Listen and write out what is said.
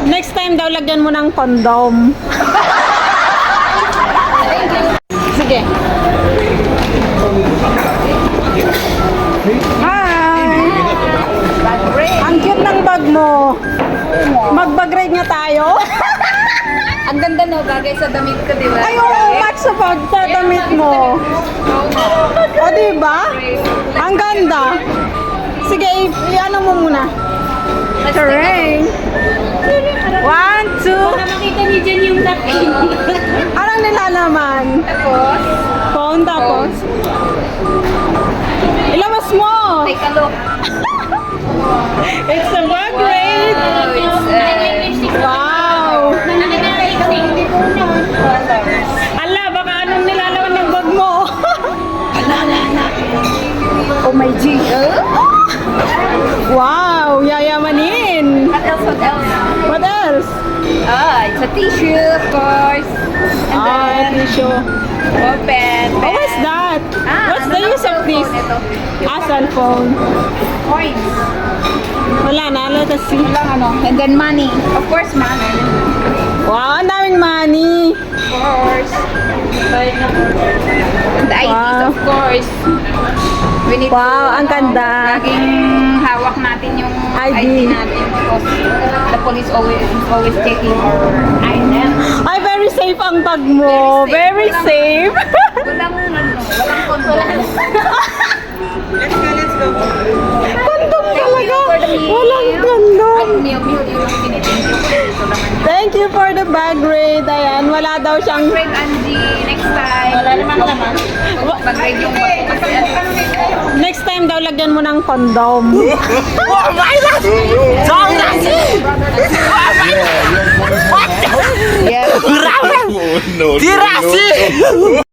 Next time daw, lagyan mo ng condom. Sige. Hi! Ang cute ng bag mo. Mag-bag ride nga tayo. Ang ganda no, bagay sa damit ko, di ba? Ay, oo, match sa bag sa damit mo. O, diba? Ang ganda. Sige, i-ano mo muna. Terrain. 1, 2. Baka makita niyo dyan yung napkin. Anong nilalaman? Tapos, Phone tapos. Ilabas mo. take a look. It's a bag raid. Wow. Ala, baka anong nilalaman ng bag mo? Oh my G. Wow, yayamanin. What else? What else? What else? It's a tissue, of course. And then, Tissue. open. Oh, what's that? What's the use of this? Ito. Cellphone. Coins. Wala na, let us see. Walang ano. And then money. Of course, money. Wow, ang daming money. Of course. And the IDs, Wow. of course. We need Wow, ang ganda. laging hawak natin yung ID. ID natin because the police always checking our items. Ay, very safe ang bag mo. Very safe. Walang condom. Kondom talaga. Walang Ay, kondom. meal yung tinitin ko. Ito naman yun. Thank you for the bag raid. Ayan, wala daw siyang... Greg Angie, next time. Wala naman naman. Pag-grade yung bag ko kasi Next time daw, lagyan mo ng kondom. Oh my God! Yes. Bravo! Oh, no, no, Tirasi! no.